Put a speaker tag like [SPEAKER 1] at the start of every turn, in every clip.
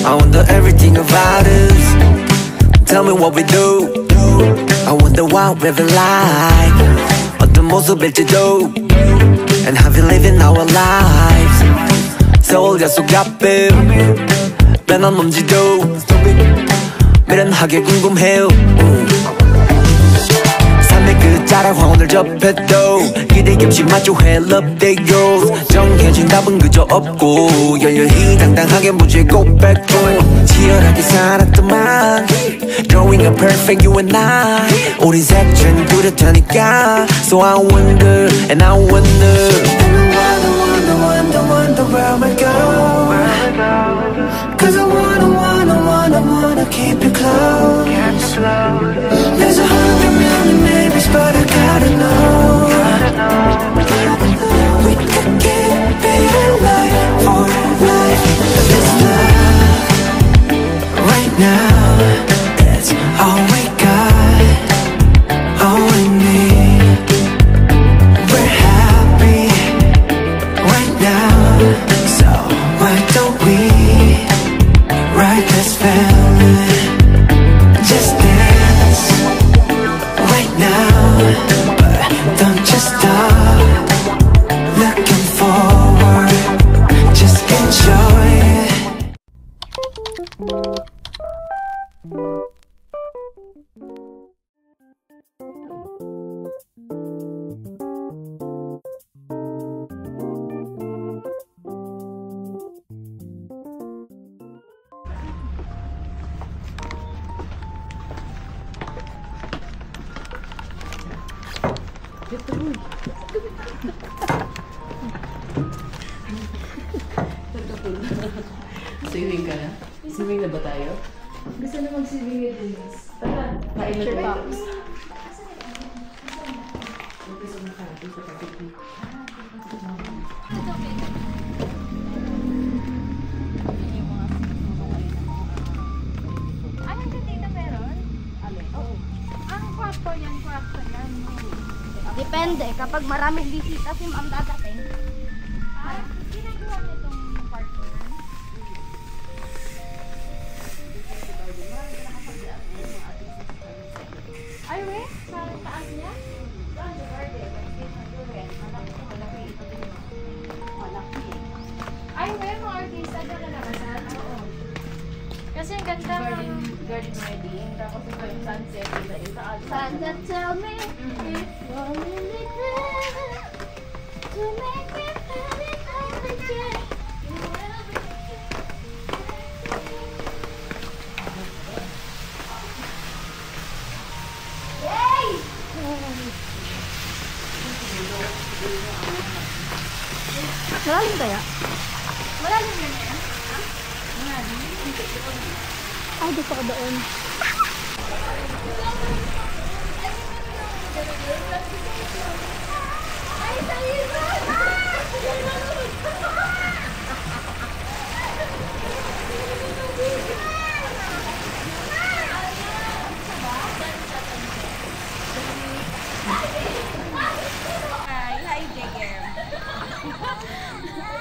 [SPEAKER 1] I wonder everything about us. Tell me what we do. I wonder what we're like. 어떤 모습일지도. And how we living our lives. 세월 약속 앞에 변함없지도 미련하게 궁금해요. 삶의 끝자락 황혼을 접해도 기대 없이 마주해 love that goes. 정해진 답은 그저 없고 열렬히 당당하게 무지에 고백고 치열하게 살았더만 Drawing a perfect you and I. 우린 색채는 뚜렷하니까 So I wonder and I wonder wonder where we go. Cause I wanna keep you close. There's 100 million babies, but I gotta know. We could keep it alive for life. This love right now, that's all we got, all we need. We're happy right now, so why don't we ride this family? Just dance right now, but don't just stop looking forward. Just enjoy it.
[SPEAKER 2] Swimming ka na? Swimming na ba tayo?
[SPEAKER 3] Gusto na mag-swimming yun, Denise.
[SPEAKER 2] Tara, kain na tayo.
[SPEAKER 3] Anong dito meron? Oo. Ang kwarto yan. Depende. Kapag maraming bisita si Ma'am dadating. Ginagawa niya itong kwarto yan? Ay, we? Sa taas niya? Saan sa garden? Malaki. Malaki. Ay, we? Mga artista na nalabasan? Oo. Kasi ang ganda garden wedding. Tapos ito yung sunset. Sunset, tell me if you're really there to make me feel it all again. You will be Yay! Malalim kaya? Malalim yan eh. Ay, gusto ko doon. Ay, tayo na! Hi, Jager.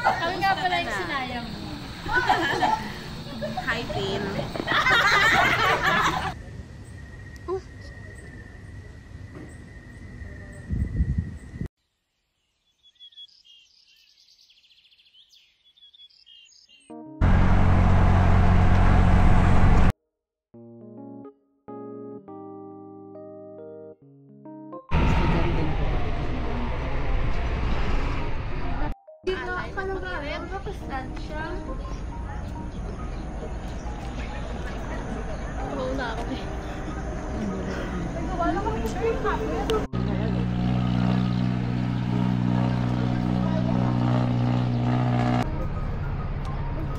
[SPEAKER 3] Kami nga pala yung sinayang mo.
[SPEAKER 2] Hi, Pin.
[SPEAKER 3] Dito ka na ba? Baka stand siya. Mauna ako eh. Wala kami sa screen namin.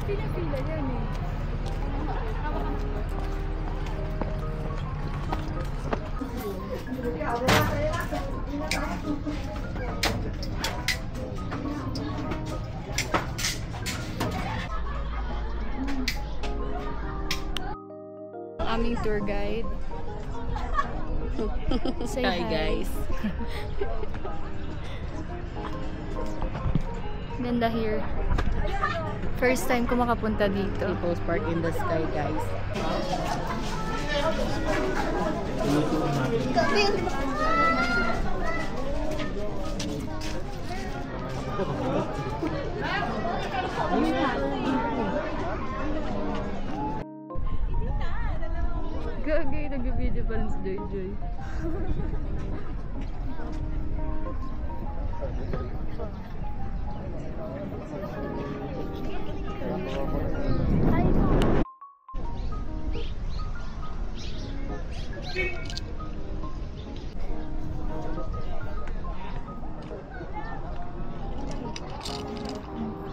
[SPEAKER 3] Pila-pila yan eh. Aming tour guide. Say hi,
[SPEAKER 2] guys.
[SPEAKER 3] Ganda here.
[SPEAKER 4] First time ko makapunta dito.
[SPEAKER 2] People's Park in the Sky, guys.
[SPEAKER 4] Gagay, nag-video pa rin si Joy Joy.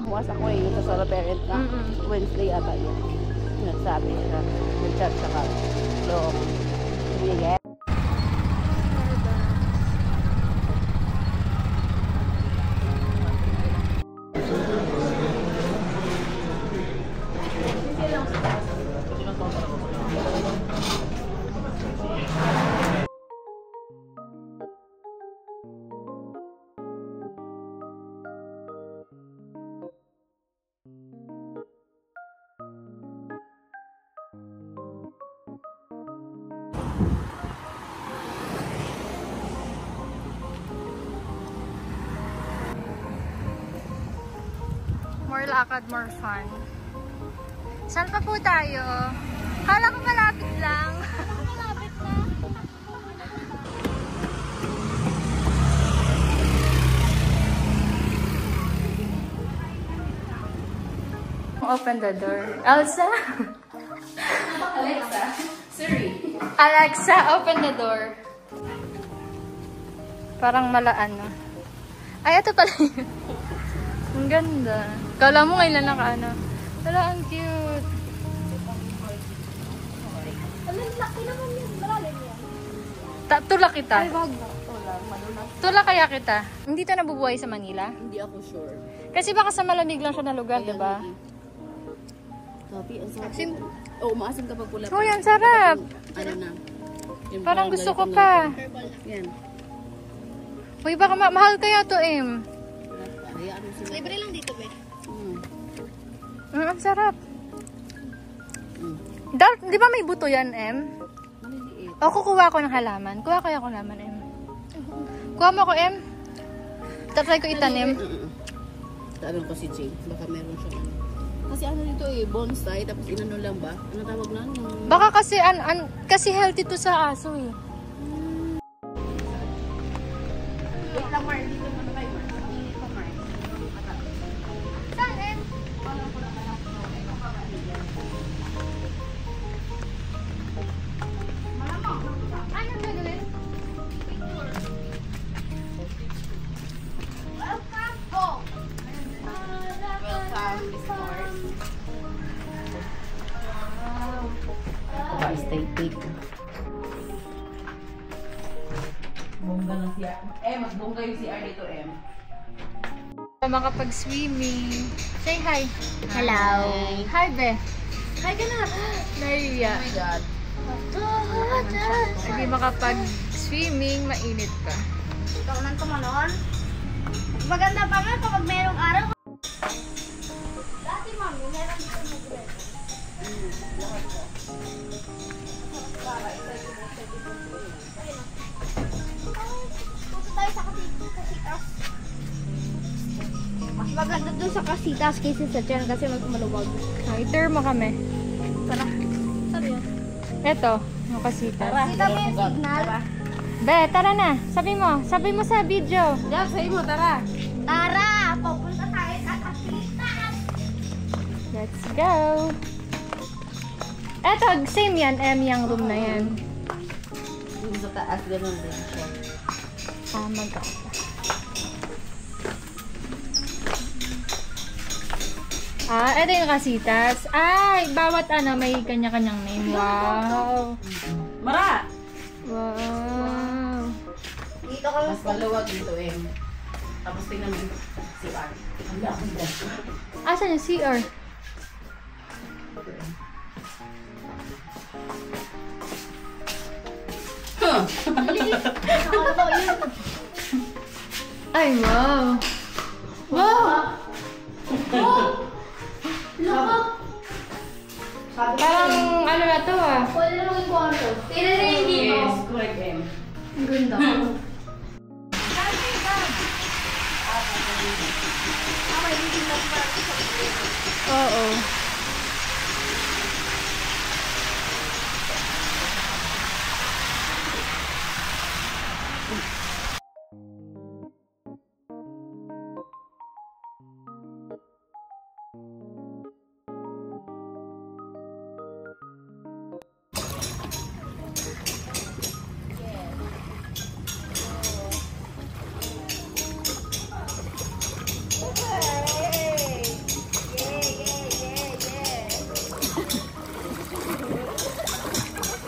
[SPEAKER 2] Bukas ako yung sa solo parent na Wednesday ata yun. Nagsabi siya, nag-chat siya ka. So, sige.
[SPEAKER 4] More lakad, more fun. Saan pa po tayo? Kala ko malapit lang. Malapit na. Open the door. Elsa?
[SPEAKER 2] Alexa, Siri.
[SPEAKER 4] Alexa, open the door. Parang malaan na. Ay, ito pala yun. Ang ganda. Kala mo ngayon lang naka-ano. Wala, ang cute.
[SPEAKER 3] Laki naman yun. Malalim yan.
[SPEAKER 4] Tula kita.
[SPEAKER 3] Ay, wag na.
[SPEAKER 4] Tula kaya kita. Hindi ito nabubuhay sa Manila?
[SPEAKER 2] Hindi ako sure.
[SPEAKER 4] Kasi baka sa malamig lang siya na lugar, diba?
[SPEAKER 2] Copy, ang sarap. Oo, maasim kapag pula.
[SPEAKER 4] Oh, yan, sarap.
[SPEAKER 2] Ano na? Yung
[SPEAKER 4] Parang gusto ko pa.
[SPEAKER 2] Yan.
[SPEAKER 4] Uy, baka mahal kaya to, Em.
[SPEAKER 2] Hayaan mo sila.
[SPEAKER 3] Libre lang dito, be.
[SPEAKER 4] Ang sarap. Di ba may buto yan, Em?
[SPEAKER 2] Maliliit.
[SPEAKER 4] O, kukuha ko ng halaman. Kuha kaya ko halaman, Em. Kuha mo ko, Em. Tatry ko itanim.
[SPEAKER 2] Tanong ko si Jay. Baka meron siya. Kasi ano dito bonsai. Tapos inano lang ba? Ano tawag na?
[SPEAKER 4] Baka kasi, kasi healthy to sa aso, eh.
[SPEAKER 2] Wait lang, Mar. Dito mo na kayo, Mar. Dito, Mar.
[SPEAKER 4] Saan, Em? Ano gagawin?
[SPEAKER 3] Welcome home.
[SPEAKER 2] Welcome, Discord. Stay thick. Bongga lang siya. Mas bongga yung CR dito,
[SPEAKER 4] Makapag-swimming. Say hi.
[SPEAKER 3] Hello.
[SPEAKER 4] Hi, Be.
[SPEAKER 3] Hi ka na.
[SPEAKER 4] Naiya.
[SPEAKER 2] Oh my God.
[SPEAKER 4] Hindi makapag-swimming, mainit pa.
[SPEAKER 3] Ikaw nang tumalon. Maganda pa nga kapag merong araw. Dati, mami, meron dito mag-rest. Punta tayo sa kasitas. Mas maganda dun sa kasitas kaysa sa tiyan kasi mas maluwag.
[SPEAKER 4] I-tour mo kami.
[SPEAKER 3] Tara. Sabi yun.
[SPEAKER 4] Eto, yung kasita.
[SPEAKER 3] Kita mo yung signal?
[SPEAKER 4] Be, tara na. Sabi mo sa video.
[SPEAKER 2] Diyan, sa'yo mo, tara.
[SPEAKER 3] Tara! Pupunta tayo sa kasitas!
[SPEAKER 4] Let's go. Eto, same yan. Yung room na yan.
[SPEAKER 2] Dito sa taas, ganun din siya.
[SPEAKER 4] Magkakita. Eto yung kasitas. Ay, bawat may kanya-kanyang name. Wow.
[SPEAKER 2] Mara!
[SPEAKER 4] Wow.
[SPEAKER 3] Dito ka
[SPEAKER 2] Mas maluwag dito, Tapos tingnan mo CR. Ang laki dyan.
[SPEAKER 4] Asan yung CR?
[SPEAKER 3] yun.
[SPEAKER 4] Ay, wow. Wow. Parang ano na to ah.
[SPEAKER 3] Pwede na maging kwarto. Tignan na yung dito.
[SPEAKER 5] Yes, correct M.
[SPEAKER 3] Ang ganda.
[SPEAKER 4] Oo.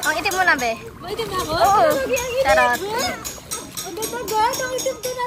[SPEAKER 4] Ang itim mo na, be.
[SPEAKER 3] Maitim na ako?
[SPEAKER 4] Oo. Charot.
[SPEAKER 3] Ang ganda-ganda. Ang itim ko na.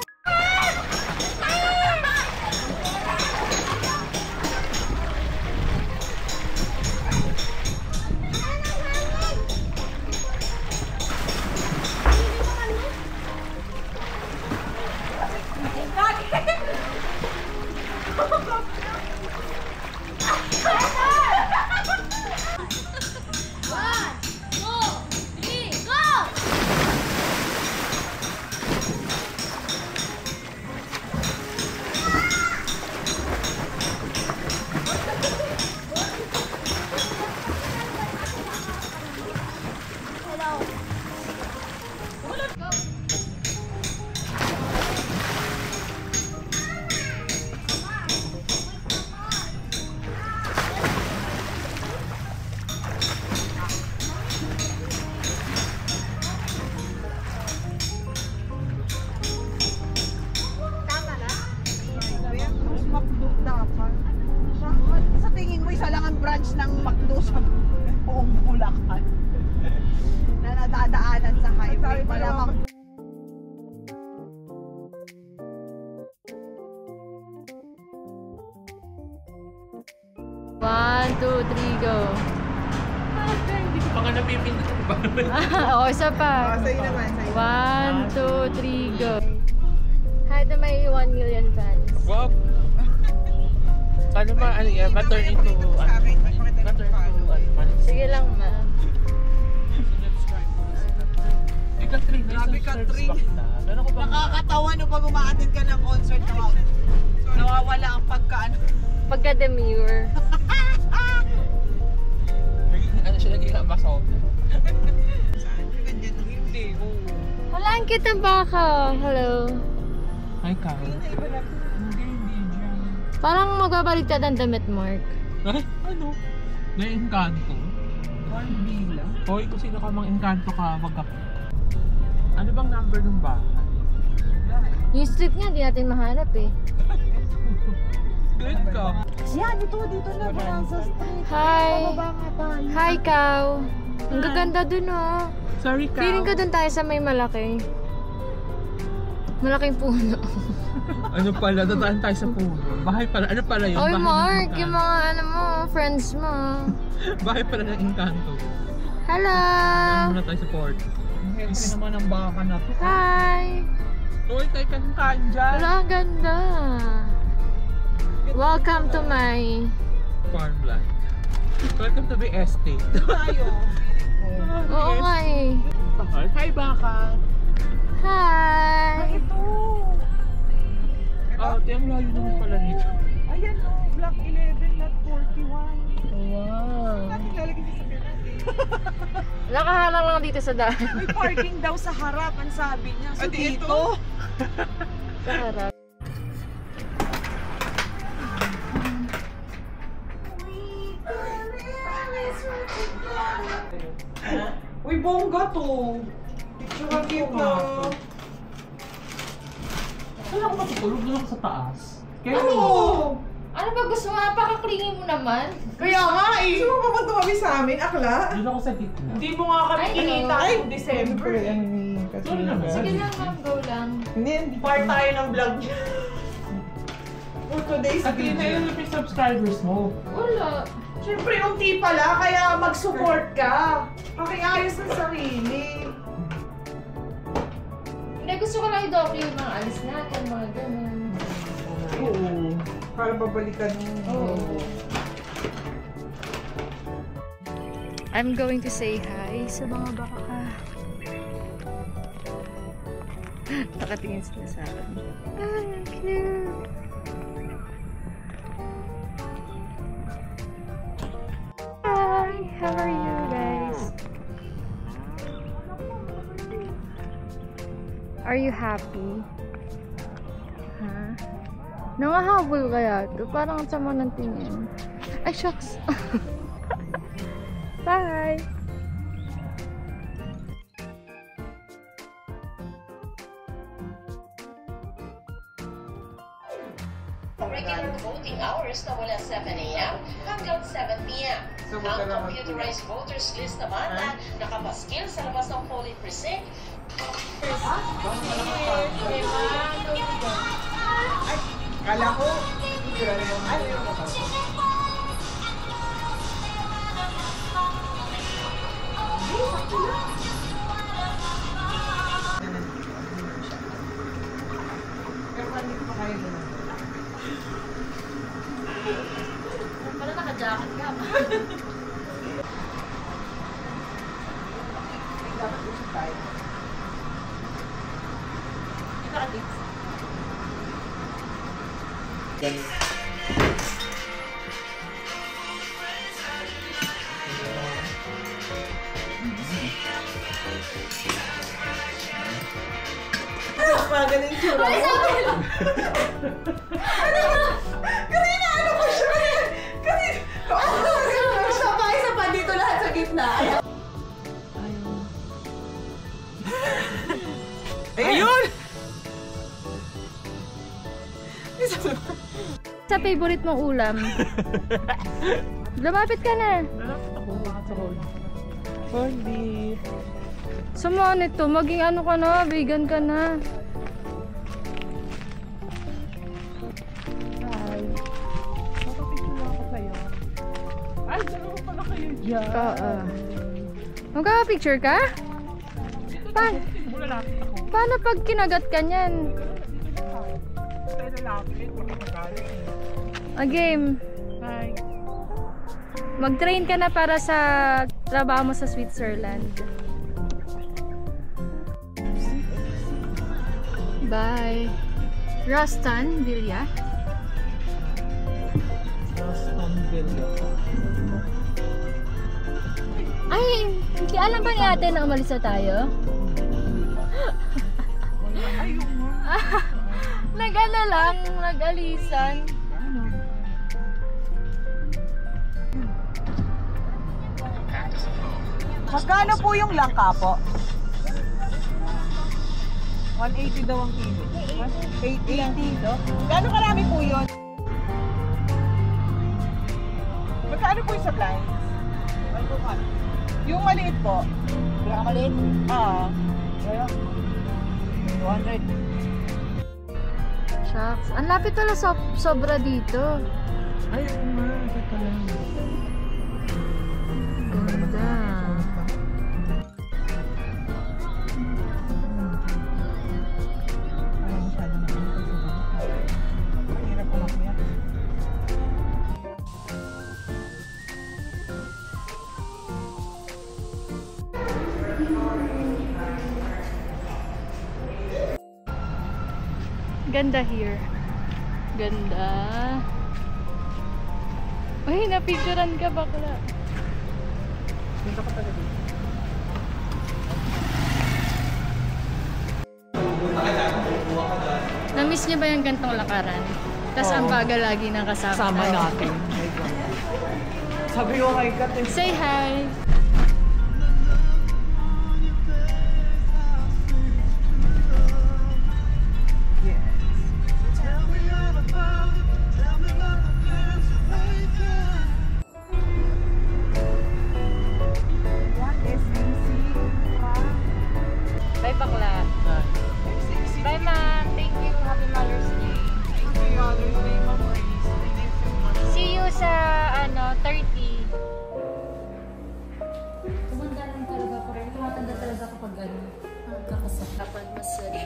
[SPEAKER 5] Sa tingin mo, isa lang ang branch ng McDo sa buong Bulacan na nadadaanan sa highway. Malamang
[SPEAKER 4] One, two, three, go.
[SPEAKER 6] Hindi ko pa nga napipindot.
[SPEAKER 4] Oo, isa pa.
[SPEAKER 5] sa'yo naman, sa'yo.
[SPEAKER 4] One, two, three, go. Hi to my 1 million fans.
[SPEAKER 6] Wow! Ano ba, ano yan? Ma-turn into, ma-turn into,
[SPEAKER 4] Sige lang, ma.
[SPEAKER 5] Grabe ka, Tring. Nakakatawa no pag umaattend ka ng concert, nawawala ang pagkaano.
[SPEAKER 4] Pagka-demure.
[SPEAKER 6] Ano siya naging ambassador? Hindi, oo.
[SPEAKER 4] Wala ang cute ng baka. Hello.
[SPEAKER 6] Ay, Kyle. Hindi dyan.
[SPEAKER 4] Parang magbabaligtad ang damit, Mark.
[SPEAKER 6] Ay, ano? Na-engkanto? Bila? Hoy, kung sino ka mang engkanto ka, wag ka. Ano bang number ng bahay?
[SPEAKER 4] Yung street nga, di natin mahanap eh.
[SPEAKER 6] Good ka.
[SPEAKER 5] Yan, dito na ba sa street?
[SPEAKER 4] Hi.
[SPEAKER 5] Bababa nga tayo.
[SPEAKER 4] Hi, Cow. Ang gaganda dun, oh.
[SPEAKER 6] Sorry, Kyle.
[SPEAKER 4] Feeling ko dun tayo sa may malaki. Malaking puno.
[SPEAKER 6] Ano pala? Dadaan tayo sa puno. Bahay pala. Ano pala yun?
[SPEAKER 4] Oy,
[SPEAKER 6] Bahay ng
[SPEAKER 4] Mark,
[SPEAKER 6] Engkanto.
[SPEAKER 4] yung mga ano mo, friends mo.
[SPEAKER 6] Bahay pala ng engkanto.
[SPEAKER 4] Hello.
[SPEAKER 6] Saan muna tayo sa port? Ang healthy naman ang baka na to.
[SPEAKER 4] Hi.
[SPEAKER 6] Uy, tayo kain dyan.
[SPEAKER 4] Wala, ang ganda. Welcome to my...
[SPEAKER 6] Farmland. Welcome to the estate.
[SPEAKER 5] Tayo.
[SPEAKER 4] Oo nga eh.
[SPEAKER 6] Hi, baka.
[SPEAKER 4] Hi.
[SPEAKER 5] Ito.
[SPEAKER 6] Oh, tiyang layo naman pala nito.
[SPEAKER 5] Ayan o, Block 11, Lot 41.
[SPEAKER 4] Wow.
[SPEAKER 5] Bakit lalagay sa Pinas?
[SPEAKER 4] Nakahalang lang dito sa daan.
[SPEAKER 5] May parking daw sa harap, ang sabi niya. So dito?
[SPEAKER 4] Sa harap.
[SPEAKER 5] Uy, bongga to. Picture cute na.
[SPEAKER 6] Wala ko matutulog doon ako sa taas. Kaya
[SPEAKER 5] Ano?
[SPEAKER 4] Ano ba gusto mo? Napaka-clingy mo naman.
[SPEAKER 5] Kaya nga eh. Gusto mo pa ba tumabi sa amin, akla?
[SPEAKER 6] doon ako sa gitna.
[SPEAKER 5] Hindi mo nga kami
[SPEAKER 4] Ay,
[SPEAKER 5] kinita
[SPEAKER 4] ano?
[SPEAKER 5] noong December.
[SPEAKER 6] Sorry naman.
[SPEAKER 4] Sige lang, ma'am. Go lang.
[SPEAKER 5] Hindi, part tayo ng vlog niya. For today's
[SPEAKER 6] At yun na
[SPEAKER 5] video.
[SPEAKER 6] yung subscribers mo.
[SPEAKER 4] Wala.
[SPEAKER 5] Siyempre, unti pala, kaya mag-support ka. Pakiayos ng sarili.
[SPEAKER 4] Hindi, gusto ko lang i-document yung mga alis natin, mga ganun.
[SPEAKER 5] Oo. Para babalikan mo.
[SPEAKER 4] I'm going to say hi sa mga baka. Nakatingin sila sa akin. Ah, cute. Hi, how are you guys? Are you happy? Huh? Nangahabol kaya to? Parang ang sama ng tingin. Ay, shucks. Bye!
[SPEAKER 7] Regular voting hours na mula 7 a.m. hanggang 7 p.m. Ang computerized voters list naman na nakapaskil sa labas ng polling precinct.
[SPEAKER 5] Kala ko.
[SPEAKER 2] Pala naka-jacket ka ba?
[SPEAKER 5] Magaling tsura mo. Kasi inaano ko siya. Kasi, isa pa dito lahat sa gitna. Ayun!
[SPEAKER 4] Sa favorite mong ulam? Lumapit ka na.
[SPEAKER 6] Corned
[SPEAKER 4] Sumuha nito, maging ano ka na, vegan ka na.
[SPEAKER 6] Nakapicture ako sa'yo. Ay, dalawa pala kayo dyan.
[SPEAKER 4] Oo. Magkaka-picture ka?
[SPEAKER 6] Lalapit ako.
[SPEAKER 4] Paano pag kinagat ka niyan?
[SPEAKER 6] Tayo lalapit. Magkakalit.
[SPEAKER 4] A game.
[SPEAKER 6] Bye.
[SPEAKER 4] Mag-train ka na para sa trabaho mo sa Switzerland. Bye. Rustan Villa.
[SPEAKER 6] Rustan Villa.
[SPEAKER 4] Ay, hindi alam ba ni ate na umalis na tayo? Nag-ano lang, nag-alisan.
[SPEAKER 5] Magkano po yung langka po? 180 daw ang kilo. 880 daw? Gano'ng karami po yun? Magkano po yung supply? Yung maliit po. Wala ka maliit? Oo. 200.
[SPEAKER 4] Shucks. Ang lapit pala sobra dito.
[SPEAKER 6] Ay, teka lang.
[SPEAKER 4] Ganda. Ganda here. Ganda. Ay, napicturean ka bakla.
[SPEAKER 6] Dito ka talaga dito.
[SPEAKER 4] Na-miss niyo ba yung gantong lakaran? Tapos ang bagal lagi ng kasama.
[SPEAKER 5] Sama natin. Sabi ko kay Kat eh.
[SPEAKER 4] Say hi! Bye, bakla. Bye, ma'am. Thank you. Happy Mother's Day. See you sa, 30. Tumanda lang talaga ako. Tumatanda talaga kapag gano'n. Kapag massage.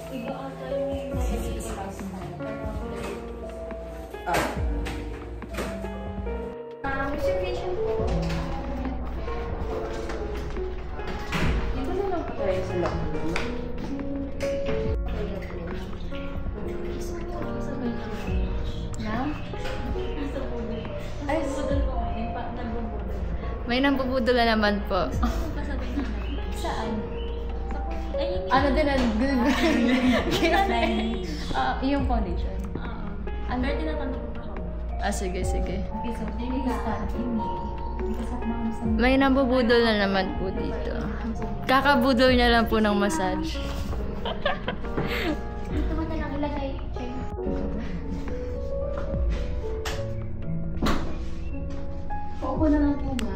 [SPEAKER 4] Iba ata yung
[SPEAKER 3] Reservation po. Dito na lang po tayo sa loob.
[SPEAKER 4] May nambubudol na naman po.
[SPEAKER 3] Saan?
[SPEAKER 4] Ano din ang yung foundation.
[SPEAKER 3] Pero tinatanong ko ako.
[SPEAKER 4] Sige, sige.
[SPEAKER 3] Okay, so
[SPEAKER 4] May nambubudol na naman po dito. Kakabudol niya lang po ng massage.
[SPEAKER 3] dito mo na lang ilagay. Paupo na lang po ba?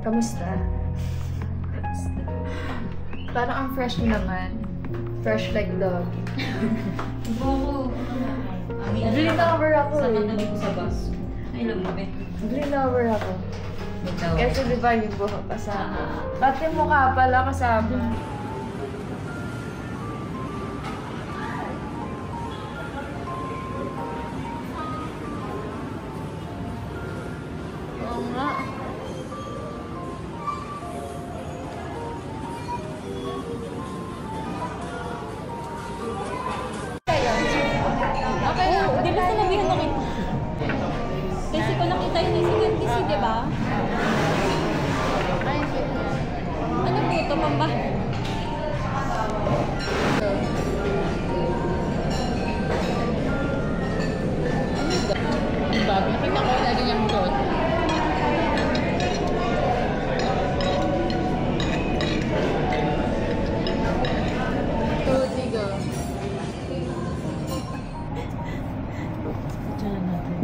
[SPEAKER 4] Kamusta? Parang ang fresh niyo naman. Fresh like dog. Green over ako eh.
[SPEAKER 3] Sa bus. Ay, lumabit.
[SPEAKER 4] Green over ako. Kasi di ba yung buhok kasama? Pati mukha pala kasama. Oo nga.
[SPEAKER 3] Okay lang. Di ba sinabihan na kita? Kasi ko nakita yun si NTC, di ba? Ano po ito, mamba?
[SPEAKER 4] Ang bago. Nakita ko lagi niyang goat. Tudigo.
[SPEAKER 2] Diyan natin.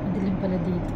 [SPEAKER 2] Madilim pala dito.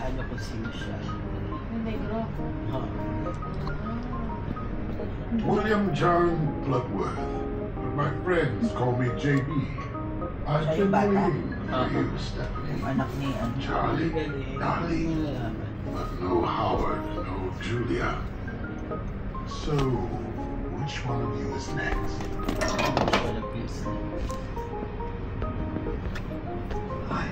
[SPEAKER 1] Ano ko siya?
[SPEAKER 8] William John Bloodworth, but my friends call me JB. I've
[SPEAKER 1] Siya yung
[SPEAKER 8] been
[SPEAKER 1] bata?
[SPEAKER 8] waiting for you, Stephanie.
[SPEAKER 1] Anak ni
[SPEAKER 8] Charlie, Darlene, but no Howard, no Julia. So, which one of you is next? Hi.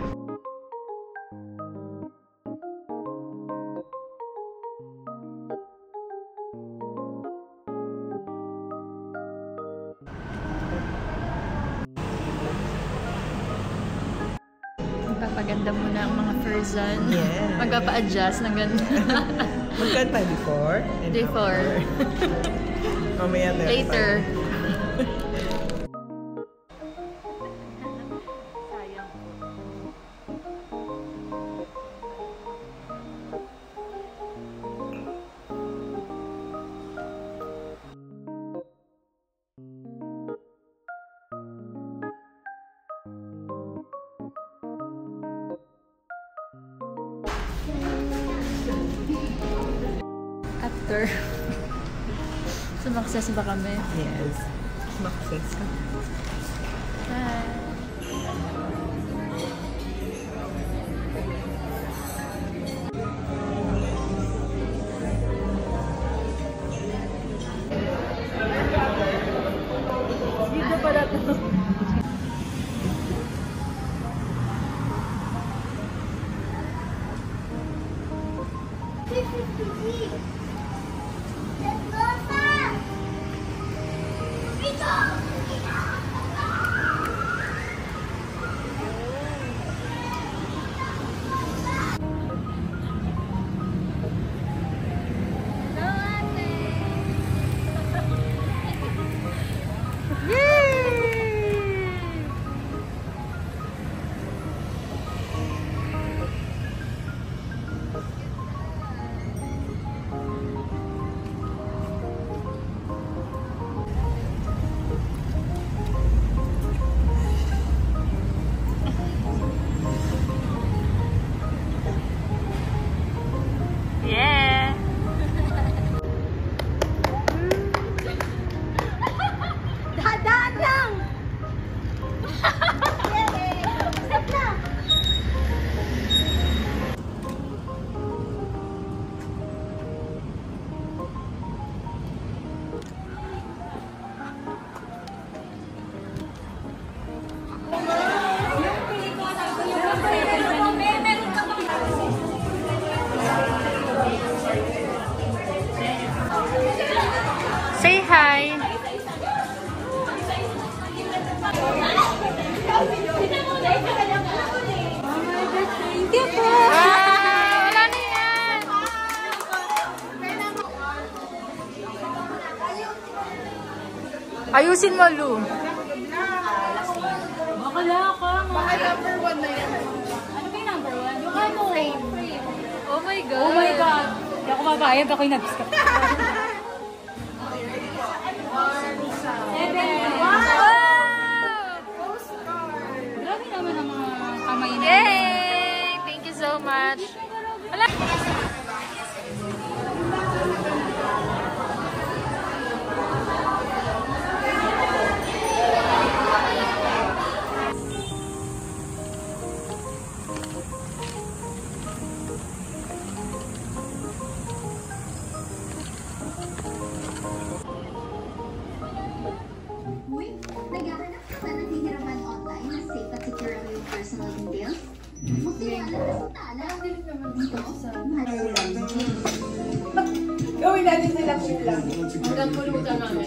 [SPEAKER 4] Magpapaganda muna ang mga Furzan.
[SPEAKER 2] Yes.
[SPEAKER 4] Magpapa-adjust ng ganda.
[SPEAKER 2] Magkaan tayo before? And
[SPEAKER 4] Before.
[SPEAKER 2] Mamaya meron
[SPEAKER 4] Later. After. Sumakses ba kami?
[SPEAKER 2] Yes. Sumakses ka. Dito pala to.
[SPEAKER 4] Yeah!
[SPEAKER 3] Dadaan lang! Step lang!
[SPEAKER 4] Say hi!
[SPEAKER 3] Thank you po!
[SPEAKER 4] Wala na yan! Ayusin mo, Lu.
[SPEAKER 3] Bakala ka! Baka number 1 na yan. Ano ba yung number 1? Yung ano? Frame.
[SPEAKER 4] Oh my God!
[SPEAKER 3] Oh my God! Hindi ako mabayad. Ako'y nag-skip. Grabe naman ang mga kamay na.
[SPEAKER 4] Yay! Thank you so much. Wala.
[SPEAKER 9] Uy, naghahanap ka ba ng hihiraman online na safe at secure ang iyong personal details? Magtiwala ka sa tala. Dito sa
[SPEAKER 5] Gawin natin sila lang.
[SPEAKER 2] Hanggang pulutan namin.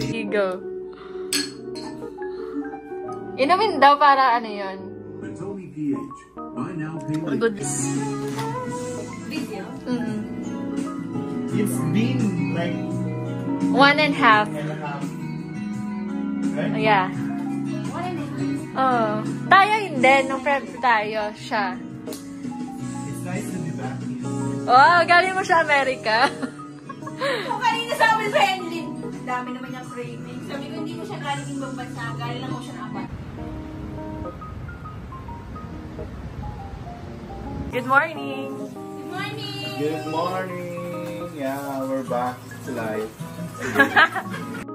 [SPEAKER 4] Here you go. Inumin daw para ano yun?
[SPEAKER 8] Benzomi PH. Buy now, pay later.
[SPEAKER 4] Good.
[SPEAKER 6] It's been like
[SPEAKER 4] 1.5.
[SPEAKER 6] and a half. Right?
[SPEAKER 4] Yeah. Oh. Tayo hindi. Nung friend tayo, siya.
[SPEAKER 6] It's nice to be back here.
[SPEAKER 4] Oh, galing mo sa Amerika.
[SPEAKER 5] Kung kanina sa amin sa Enlin, dami naman niyang craving. Sabi ko, hindi ko siya galing ibang bansa. Galing lang ko siya na apat.
[SPEAKER 4] Good morning.
[SPEAKER 5] Good morning!
[SPEAKER 6] Good morning! Yeah, we're back to life.